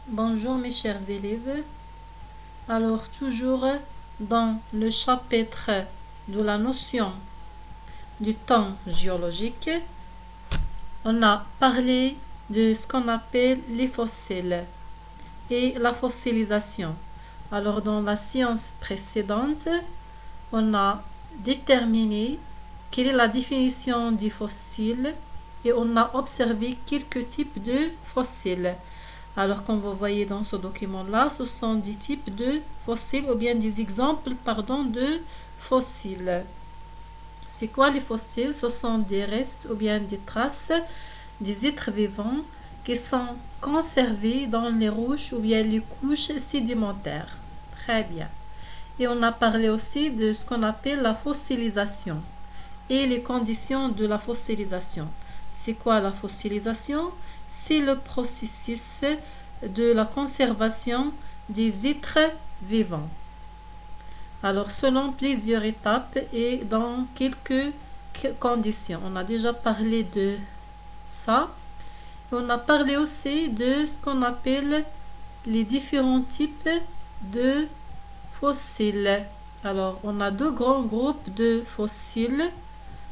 Bonjour mes chers élèves. Alors toujours dans le chapitre de la notion du temps géologique, on a parlé de ce qu'on appelle les fossiles et la fossilisation. Alors dans la séance précédente, on a déterminé quelle est la définition du fossile et on a observé quelques types de fossiles. Alors, comme vous voyez dans ce document-là, ce sont des types de fossiles ou bien des exemples, de fossiles. C'est quoi les fossiles? Ce sont des restes ou bien des traces des êtres vivants qui sont conservés dans les roches ou bien les couches sédimentaires. Très bien. Et on a parlé aussi de ce qu'on appelle la fossilisation et les conditions de la fossilisation. C'est quoi la fossilisation? C'est le processus de la conservation des êtres vivants. Alors, selon plusieurs étapes et dans quelques conditions. On a déjà parlé de ça. Et on a parlé aussi de ce qu'on appelle les différents types de fossiles. Alors, on a deux grands groupes de fossiles.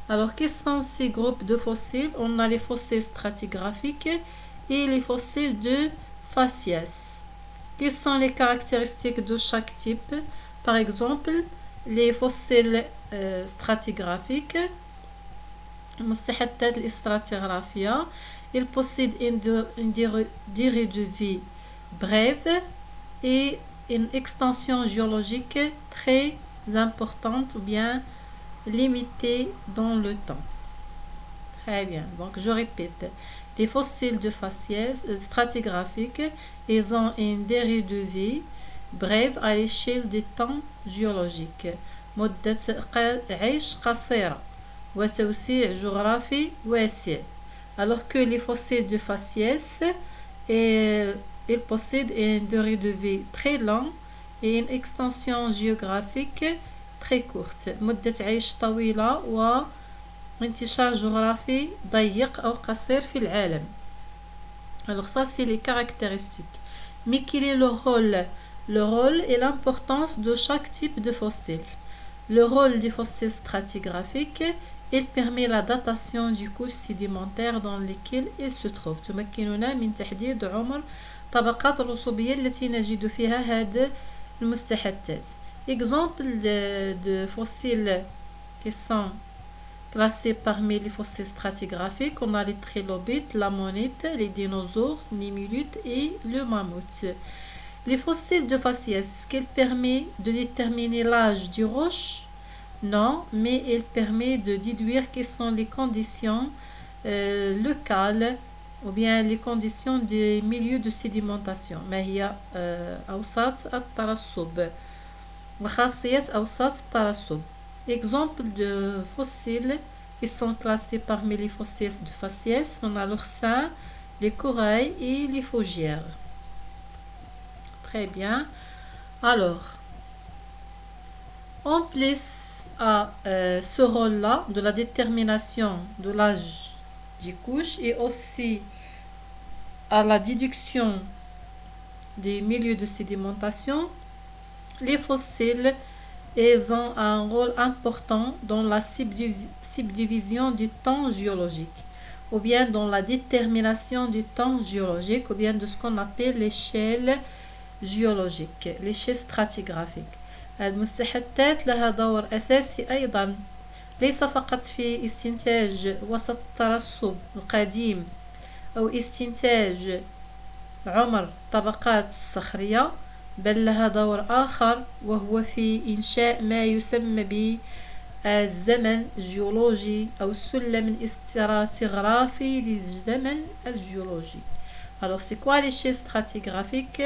Alors, quels sont ces groupes de fossiles? On a les fossiles stratigraphiques et les fossiles de faciès. Quelles sont les caractéristiques de chaque type? Par exemple, les fossiles stratigraphiques, المستحدثات الاستراتيغرافية, ils possèdent une durée de vie brève et une extension géologique très importante ou bien limitée dans le temps. Très bien, donc je répète. Les fossiles de faciès stratigraphiques, ils ont une durée de vie brève à l'échelle des temps géologiques. مدة عيش قصيرة وتوسيع جغرافي واسع. Alors que les fossiles de faciès, ils possèdent une durée de vie très longue et une extension géographique très courte. مدة عيش طويلة وانتشار جغرافي ضيق أو قصير في العالم. Alors ça, c'est les caractéristiques. Mais quel est le rôle? Le rôle et l'importance de chaque type de fossile. Le rôle des fossiles stratigraphiques, il permet la datation du couche sédimentaire dans lesquelles il se trouve. تمكننا من تحديد عمر طبقات الرسوبية التي نجد فيها هذه المستحدثات. Exemple de fossiles qui sont classés parmi les fossiles stratigraphiques, on a les trilobites, l'ammonite, les dinosaures, les minutes et le mammouth. Les fossiles de faciès, est-ce qu'il permet de déterminer l'âge du roche? Non, mais il permet de déduire quelles sont les conditions locales ou bien les conditions des milieux de sédimentation. ما هي أوساط الترسب وخاصية أوساط الترسب. Exemple de fossiles qui sont classés parmi les fossiles de faciès, on a l'oursin, les corails et les fougères. Très bien. Alors, en plus à ce rôle-là de la détermination de l'âge des couches et aussi à la déduction des milieux de sédimentation, les fossiles, ils ont un rôle important dans la subdivision du temps géologique ou bien dans la détermination du temps géologique ou bien de ce qu'on appelle l'échelle géologique, l'échelle stratigraphique. المستحدثات لها دور أساسي أيضا ليس فقط في استنتاج وسط الترسب القديم أو استنتاج عمر الطبقات الصخرية، بل لها دور آخر وهو في إنشاء ما يسمى بالزمن الجيولوجي أو السلم الاستراتيغرافي للزمن الجيولوجي. Alors c'est quoi l'échelle stratigraphique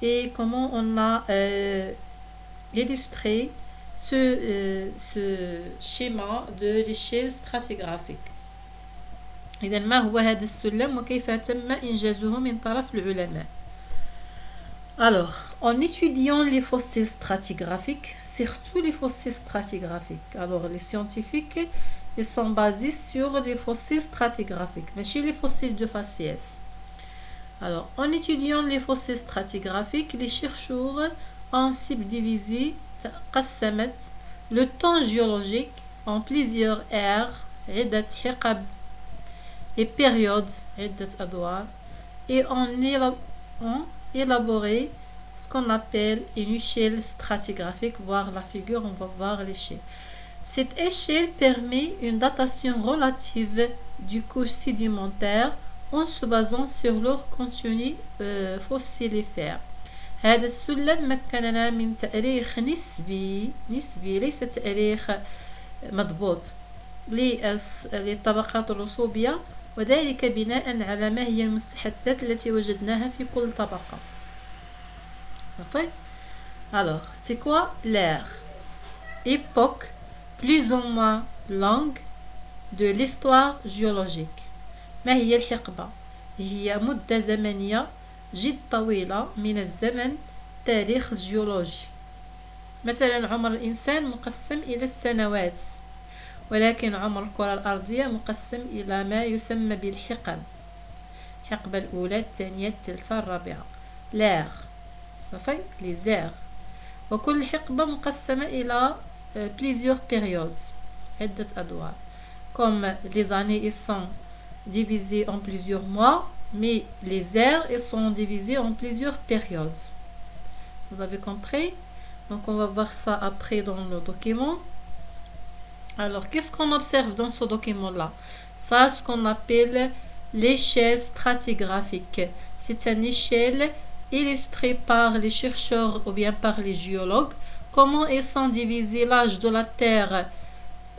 et comment on a illustré ce schéma de l'échelle stratigraphique. إذا ما هو هذا السلم وكيف تم إنجازه من طرف العلماء. Alors, en étudiant les fossiles stratigraphiques, surtout les fossiles stratigraphiques, alors les scientifiques, ils sont basés sur les fossiles stratigraphiques, mais chez les fossiles de faciès. Alors, en étudiant les fossiles stratigraphiques, les chercheurs ont subdivisé قسمت le temps géologique en plusieurs ères عدة حقب et périodes عدة أدوار et ont élaboré ce qu'on appelle une échelle stratigraphique. Voir la figure, on va voir l'échelle. Cette échelle permet une datation relative du couche sédimentaire en se basant sur leur contenu fossilifère. هذا السلم مكننا من تأريخ نسبي ليس تأريخ مضبوط للطبقات الرسوبية، وذلك بناء على ما هي المستحدثات التي وجدناها في كل طبقة. Alors, c'est quoi l'ère? Époque plus ou moins longue de l'histoire géologique. ما هي الحقبة؟ هي مدة زمنية جد طويلة من الزمن تاريخ الجيولوجي. مثلا عمر الإنسان مقسم إلى السنوات، ولكن عمر الكرة الأرضية مقسم إلى ما يسمى بالحقب. الحقبة الأولى، الثانية، الثالثة، الرابعة. l'ère صافي les ères. وكل حقبة مقسمة إلى plusieurs périodes عدة أدوار. comme les années ils sont divisées en plusieurs mois, mais les ères ils sont divisées en plusieurs périodes. Vous avez compris? Donc on va voir ça après dans le document. Alors qu'est-ce qu'on observe dans ce document-là? Ça, ce qu'on appelle l'échelle stratigraphique. C'est une échelle illustrée par les chercheurs ou bien par les géologues. Comment ils sont divisés l'âge de la Terre,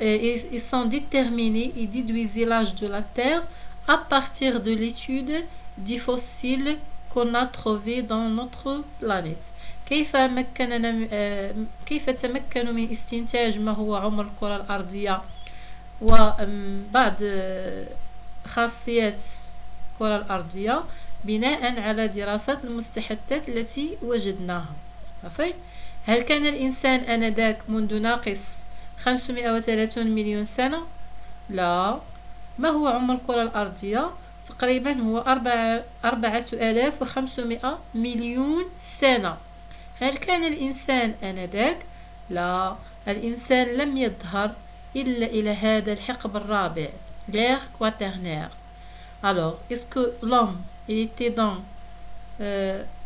ils sont déterminés et déduisent l'âge de la Terre à partir de l'étude des fossiles qu'on a trouvés dans notre planète. كيف تمكنوا من استنتاج ما هو عمر الكرة الأرضية وبعض خاصيات الكرة الأرضية بناء على دراسة المستحدثات التي وجدناها. هل كان الإنسان آنذاك منذ ناقص 530 مليون سنة؟ لا. ما هو عمر الكرة الأرضية؟ تقريبا هو 4500 مليون سنة. هل كان الإنسان آنذاك؟ لا. الإنسان لم يظهر إلا إلى هذا الحقب الرابع، l'ère quaternaire. Alors, est-ce que l'homme était dans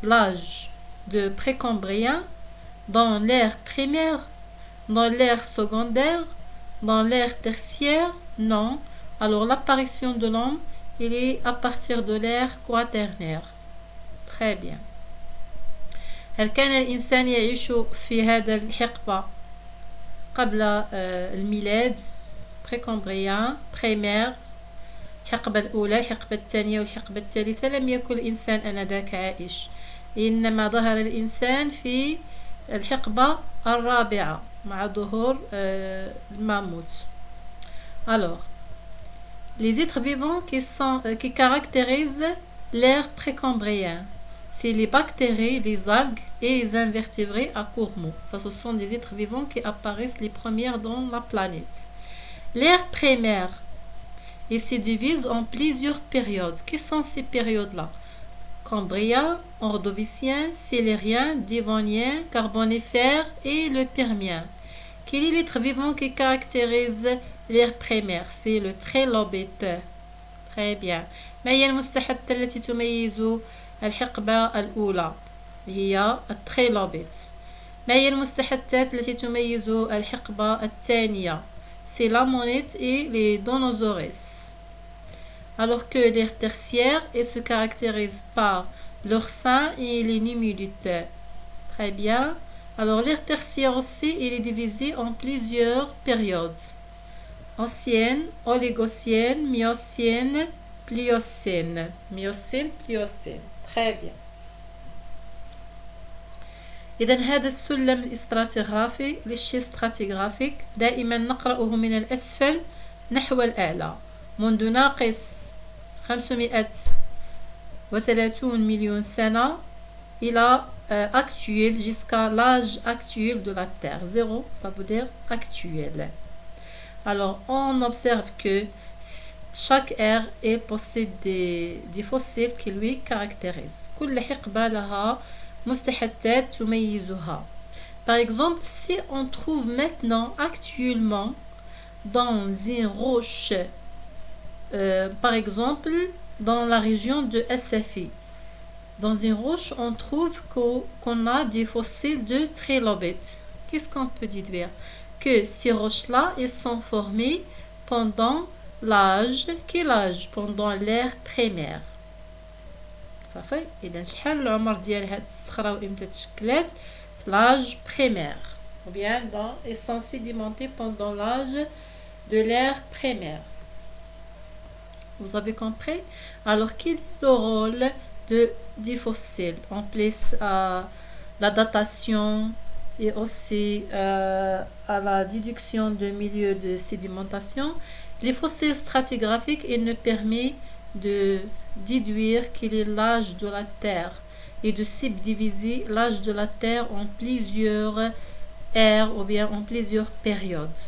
l'âge de précambrien, dans l'ère primaire, dans l'ère secondaire, dans l'ère tertiaire? Non. Alors l'apparition de l'homme, il est à partir de l'ère quaternaire. Très bien. هل كان الإنسان يعيش في هذا الحقبة قبل الميلاد؟ précambrien، primaire، الحقبة الأولى، الحقبة الثانية والحقبة الثالثة. لم يكن الإنسان آنذاك عائش، إنما ظهر الإنسان في الحقبة الرابعة مع ظهور الماموت. Alors, les êtres vivants qui caractérisent l'ère précambrien, c'est les bactéries, les algues et les invertébrés à corps mou. Ça, ce sont des êtres vivants qui apparaissent les premières dans la planète. L'ère primaire, il se divise en plusieurs périodes. Quelles sont ces périodes-là? Cambrien, ordovicien, silurien, dévonien, carbonifère et le permien. Quel est l'être vivant qui caractérise l'ère primaire? C'est le trilobite. Très bien. ما هي المستحدثة التي تميز الحقبة الأولى؟ هي التريلوبيت. ما هي المستحدثات التي تميز الحقبة الثانية؟ C'est l'ammonite et les donosaures. Alors que l'ère tertiaire, elle se caractérise par leur sein et les nummulites. Très bien. Alors l'ère tertiaire aussi, elle est divisée en plusieurs périodes. Ancienne, oligocène, miocène, pliocène. Miocène, pliocène. Très bien. إذا هذا السلم الاستراتيغرافي للشي ستراتيغرافيك دائما نقرأه من الأسفل نحو الأعلى، منذ ناقص 530 مليون سنة إلى actuel, jusqu'à l'âge actuel de la Terre. 0, ça veut dire actuel. Alors, on observe que chaque aire possède des fossiles qui lui caractérisent. كل حقبة لها مستحدثات تميزها. Par exemple, si on trouve maintenant actuellement dans une roche, par exemple dans la région de Assafi, dans une roche on trouve qu'on a des fossiles de trilobites. Qu'est-ce qu'on peut dire? Que ces roches-là, elles sont formées pendant l'âge, quel âge? Pendant l'ère primaire. صافي. إذا شحال العمر ديال هاد الصخرة وإمتى تشكلات؟ في l'âge primaire. Ou bien est censé sédimenter pendant l'âge de l'ère primaire. Vous avez compris? Alors, quel est le rôle du fossile? En plus à la datation et aussi à la déduction de milieux de sédimentation, les fossiles stratigraphiques nous permettent de déduire quel est l'âge de la Terre et de subdiviser l'âge de la Terre en plusieurs ères ou bien en plusieurs périodes.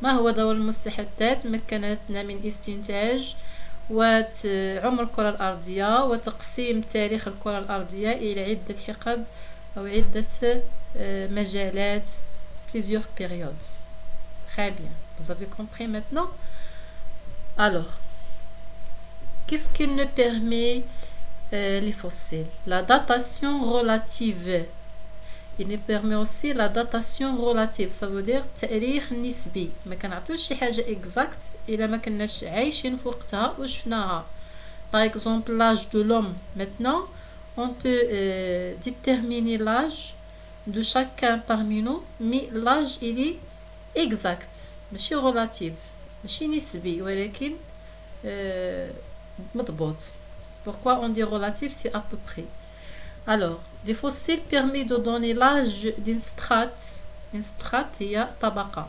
ما هو دور المستحدثات؟ مكنتنا من استنتاج عمر الكرة الأرضية وتقسيم تاريخ الكرة الأرضية إلى عدة حقب أو عدة مجالات, plusieurs périodes. Très bien. Vous avez compris maintenant? Alors, qu'est-ce qui nous permet les fossiles? La datation relative. Il nous permet aussi la datation relative. Ça veut dire تاريخ نسبي. ما كنعطيوش شي حاجة exact إلا ما كناش عايشين في وقتها وشفناها. Par exemple, l'âge de l'homme. Maintenant, on peut déterminer l'âge de chacun parmi nous, mais l'âge il est exact. ماشي relative. ماشي نسبي ولكن مضبوط. Pourquoi on dit relatif? C'est à peu près. Alors, les fossiles permettent de donner l'âge d'une strate. Une strate, il y a tabaqa,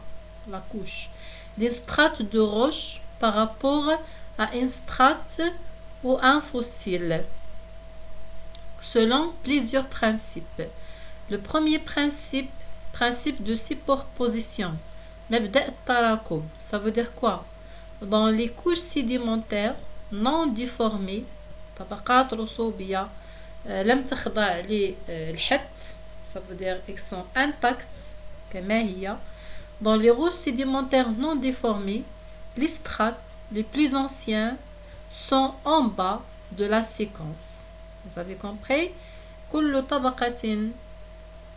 la couche. D'une strate de roche par rapport à une strate ou un fossile. Selon plusieurs principes. Le premier principe de superposition. مبدأ التراكم. Ça veut dire quoi? Dans les couches sédimentaires non déformées, طبقات رسوبية لم تخضع للحت, ça veut dire qu'ils sont intacts كما هي. Dans les roches sédimentaires non déformées, les strates les plus anciens sont en bas de la séquence. Vous avez compris? كل طبقة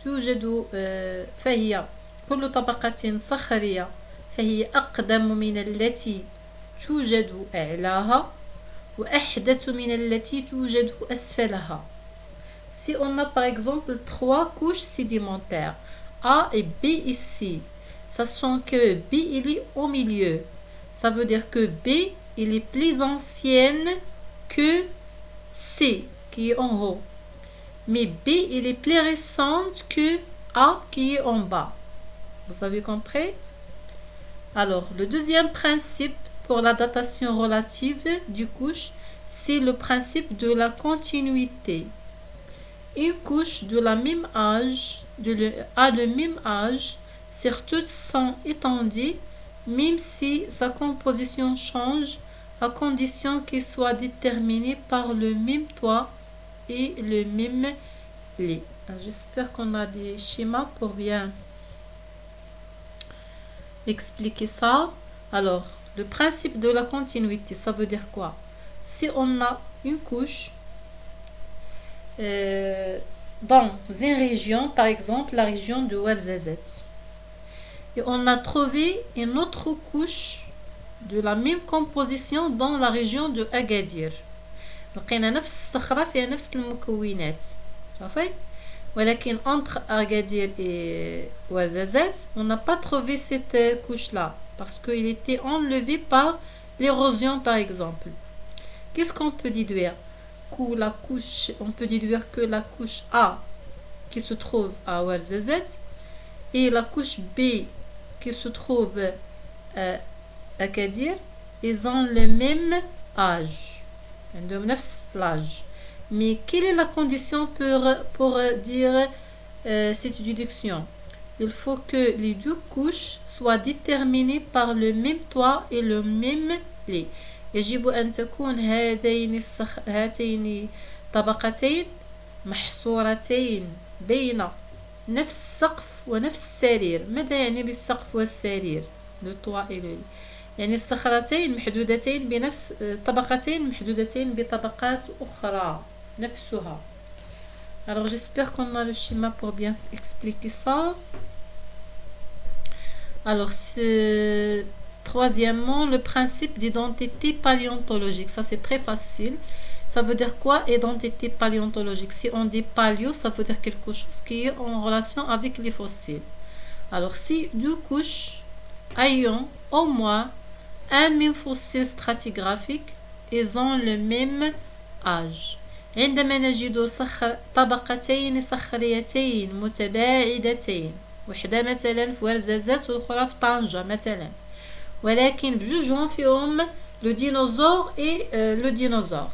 توجد فهي كل طبقة صخرية فهي أقدم من التي توجد أعلاها وأحدث من التي توجد أسفلها. Si on a par exemple 3 couches sédimentaires A et B ici, sachant que B il est au milieu, ça veut dire que B il est plus ancienne que C qui est en haut, mais B il est plus récente que A qui est en bas. Vous avez compris? Alors, le deuxième principe pour la datation relative du couche, c'est le principe de la continuité. Une couche de la même âge a le même âge sur toute son étendue, même si sa composition change, à condition qu'elle soit déterminée par le même toit et le même lit. J'espère qu'on a des schémas pour bien expliquer ça. Alors, le principe de la continuité, ça veut dire quoi? Si on a une couche dans une région, par exemple la région de Ouarzazate, et on a trouvé une autre couche de la même composition dans la région de Agadir, لقينا نفس الصخرة فيها نفس المكونات, صافي. ولكن entre Agadir et Ouarzazate, on n'a pas trouvé cette couche-là parce qu'il était enlevé par l'érosion, par exemple. Qu'est-ce qu'on peut déduire? On peut déduire que la couche A qui se trouve à Ouarzazate et la couche B qui se trouve à Agadir, ils ont le même âge. عندهم نفس l'âge. Mais quelle est la condition pour dire cette déduction? il faut que les deux couches soient déterminées par le même toit et le même lit. يجب أن تكون هاتين طبقتين محصورتين بين نفس السقف ونفس السرير. ماذا يعني بالسقف والسرير؟ le toit et le lit. يعني الصخرتين محدودتين بنفس طبقتين محدودتين بطبقات أخرى نفسها. Alors j'espère qu'on a le schéma pour bien expliquer ça. Alors troisièmement, le principe d'identité paléontologique. Ça c'est très facile. Ça veut dire quoi, identité paléontologique? Si on dit paléo, ça veut dire quelque chose qui est en relation avec les fossiles. Alors si deux couches ayant au moins un même fossile stratigraphique, ils ont le même âge. عندما نجد طبقتين صخريتين متباعدتين، وحدة مثلا في ورزازات والأخرى في طنجة مثلا، ولكن بجوجهم فيهم le dinosaure et le dinosaure.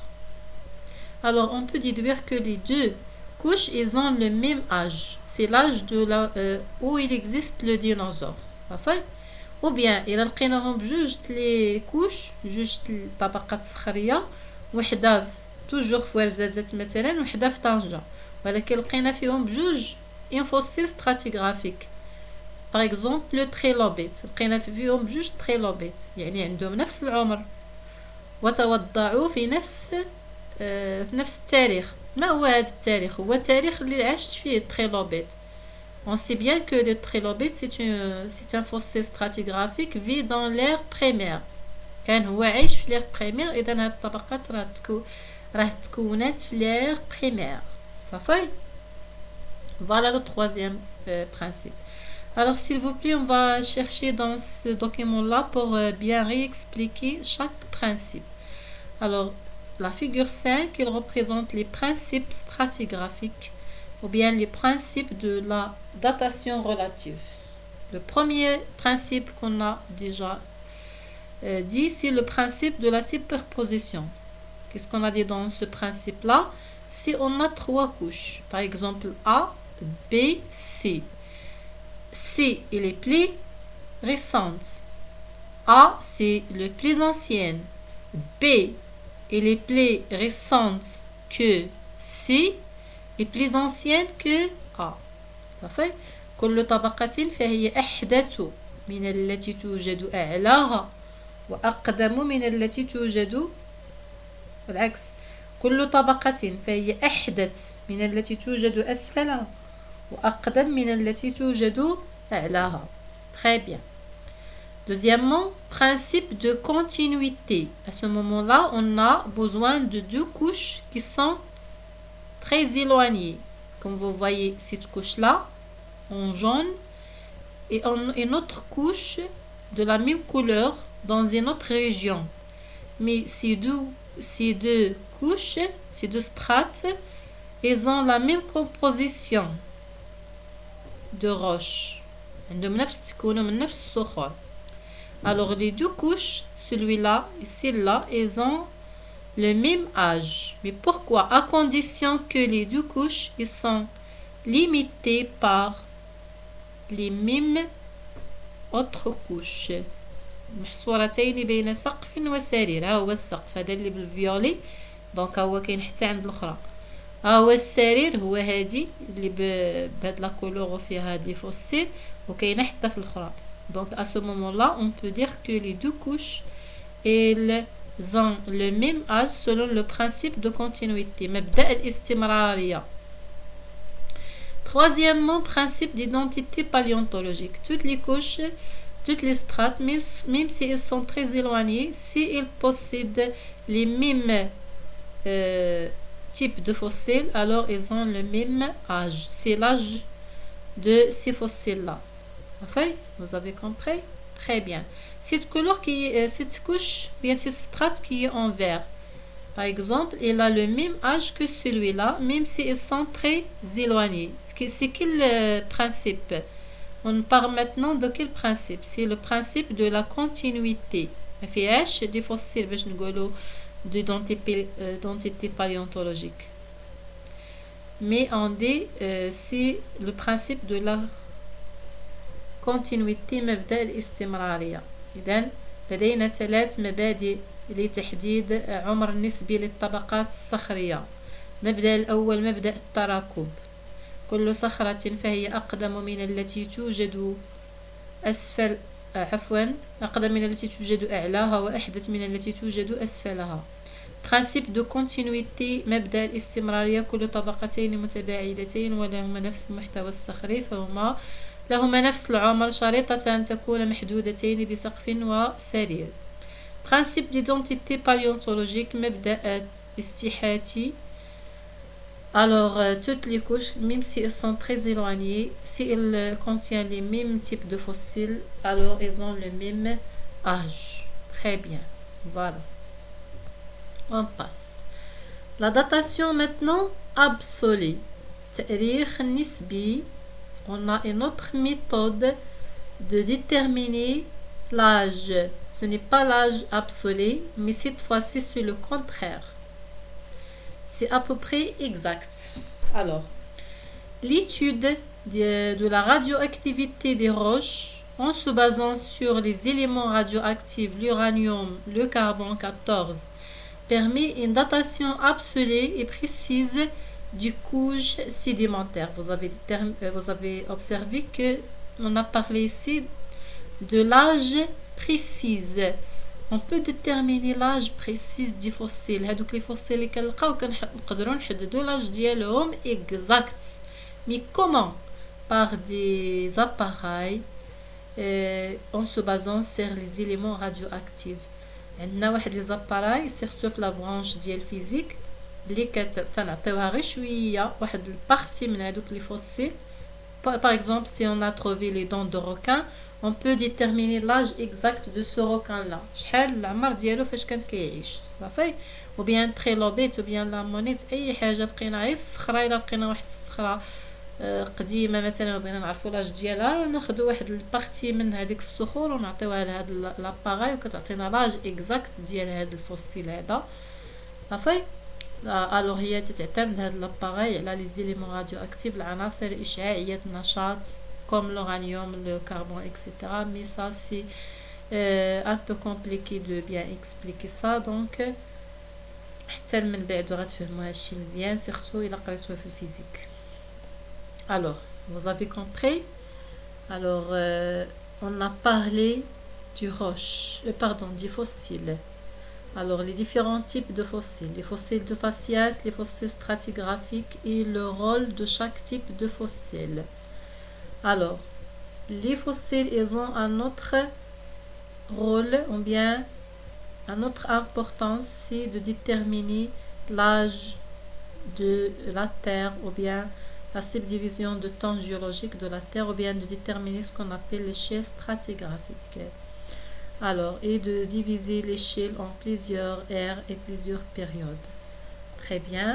Alors on peut déduire que les deux couches ils ont le même âge. C'est l'âge de où il existe le dinosaure. صافي؟ ou bien إلا لقيناهم بجوج لي كوش، جوج طبقات صخرية، وحدة توجور في ورزازات مثلا وحدة في طنجة، ولكن لقينا فيهم بجوج ان فوسيل ستراتيغرافيك. باغ اكزومبل لو تريلوبيت، لقينا فيهم بجوج تريلوبيت، يعني عندهم نفس العمر وتوضعوا في نفس التاريخ. ما هو هذا التاريخ؟ هو التاريخ اللي عاشت فيه التريلوبيت. On sait bien que le trilobite c'est un fossile stratigraphique vit dans l'ère primaire. كان هو عايش في l'ère primaire. إذا هاد الطبقات راه تكونات في l'ère primaire. صافي. Voilà le troisième principe. Alors s'il vous plaît, on va chercher dans ce document-là pour bien réexpliquer chaque principe. Alors la figure 5, il représente les principes stratigraphiques ou bien les principes de la datation relative. Le premier principe qu'on a déjà dit, c'est le principe de la superposition. Qu'est-ce qu'on a dit dans ce principe-là? Si on a trois couches, par exemple A, B, C. C est les plus récentes. A, c'est le plus ancienne. B est les plus récentes que C est plus ancienne que A. صافي. كل طبقة فهي أحدث من التي توجد أعلاها وأقدم من التي توجد بالعكس. كل طبقة فهي أحدث من التي توجد أسفلها وأقدم من التي توجد أعلاها. Très bien. Deuxièmement, principe de continuité. À ce moment-là, on a besoin de deux couches qui sont très éloignées. Comme vous voyez cette couche-là, en jaune, et une autre couche de la même couleur dans une autre région. Mais ces deux couches, ces deux strates, elles ont la même composition de roche. Alors les deux couches, celui-là et celle-là, elles ont le même âge. Mais pourquoi? À condition que les deux couches ils sont limitées par les mêmes autres couches. محصورتين بين سقف وسرير. ها هو السقف هذا اللي بالفيولي، دونك هو كاين حتى عند الاخرى. ها هو السرير هو هادي اللي بهاد لا كولور فيها دي فوسيل، وكاينه حتى في الاخرى. Donc à ce moment-là, on peut dire que les deux couches elles ont le même âge selon le principe de continuité. مبدأ الاستمرارية. Troisièmement, principe d'identité paléontologique. Toutes les couches, toutes les strates, même si elles sont très éloignées, si elles possèdent les mêmes types de fossiles, alors elles ont le même âge. C'est l'âge de ces fossiles-là. Okay? Vous avez compris? Très bien. Cette couche, bien cette strate qui est en vert, par exemple, elle a le même âge que celui-là, même si elles sont très éloignées. C'est quel principe? On parle maintenant de quel principe? C'est le principe de la continuité. ما فيهاش des fossiles باش نقولوا d'identité paléontologique. Mais on dit c'est le principe de la continuité مبدأ الاستمرارية. إذن لدينا 3 مبادئ لتحديد عمر نسبي للطبقات الصخرية. المبدأ الأول مبدأ التراكب، كل صخرة فهي أقدم من التي توجد أقدم من التي توجد أعلاها وأحدث من التي توجد أسفلها. Principe de continuité مبدأ الاستمرارية، كل طبقتين متباعدتين ولهما نفس المحتوى الصخري فهما لهما نفس العمر شريطة أن تكون محدودتين بسقف وسرير. Principe d'identité paléontologique مبدأ استحاتي. Alors, toutes les couches, même si elles sont très éloignées, si elles contiennent les mêmes types de fossiles, alors elles ont le même âge. Très bien. Voilà. On passe. La datation maintenant absolue. تاريخ نسبي. On a une autre méthode de déterminer l'âge. Ce n'est pas l'âge absolu, mais cette fois-ci c'est le contraire. C'est à peu près exact. Alors, l'étude de la radioactivité des roches en se basant sur les éléments radioactifs, l'uranium, le carbone 14, permet une datation absolue et précise du couche sédimentaire. Vous avez observé que on a parlé ici de l'âge précise. On peut déterminer l'âge précis du fossile. هادوك les fossiles اللي كنلقاو كنقدروا نحددوا l'âge ديالهم exact. Mais comment? Par des appareils en se basant sur les éléments radioactifs. عندنا واحد les appareils surtout في la branche ديال physique اللي كتعطيوها غير شويه واحد البارتي من هادوك les fossiles. Par exemple, si on a trouvé les dents de requin, on peut déterminer l'âge exact de ce requin là. شحال العمر ديالو فاش كان كيعيش صافي. ou bien trilobite ou bien l'ammonite اي حاجه لقينا غير الصخره. الا لقينا واحد الصخره قديمه مثلا وبغينا نعرفوا لاج ديالها ناخذوا واحد البارتي من هذيك الصخور ونعطيوها لهاد لاباغاي وكتعطينا لاج اكزاكت ديال هذا الفوسيل هذا صافي. الوغ هي تعتمد هاد لاباغاي على لي زيليمون راديو اكتيف العناصر اشعاعيه النشاط comme l'uranium, le carbone, etc. Mais ça, c'est un peu compliqué de bien expliquer ça. Donc, حتى من بعد غتفهموا هادشي مزيان سيرتو إلا قريتوه في الفيزيك. Alors, vous avez compris? Alors, on a parlé du fossile. Alors, les différents types de fossiles. Les fossiles de faciès, les fossiles stratigraphiques et le rôle de chaque type de fossile. Alors, les fossiles, ils ont un autre rôle ou bien une autre importance, c'est de déterminer l'âge de la Terre ou bien la subdivision de temps géologique de la Terre ou bien de déterminer ce qu'on appelle l'échelle stratigraphique. Alors, et de diviser l'échelle en plusieurs ères et plusieurs périodes. Très bien.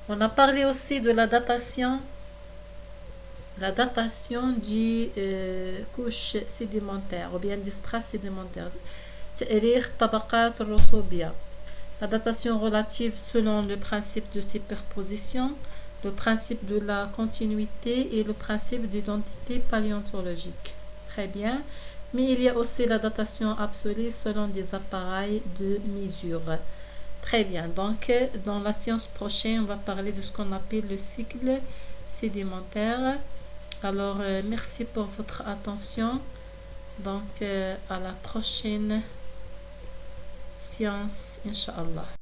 On a parlé aussi de la datation du couche sédimentaire ou bien des strates sédimentaires. تاريخ طبقات الرسوبية. La datation relative selon le principe de superposition, le principe de la continuité et le principe d'identité paléontologique. Très bien. Mais il y a aussi la datation absolue selon des appareils de mesure. Très bien. Donc, dans la séance prochaine, on va parler de ce qu'on appelle le cycle sédimentaire. Alors, merci pour votre attention. Donc, à la prochaine séance, Inch'Allah.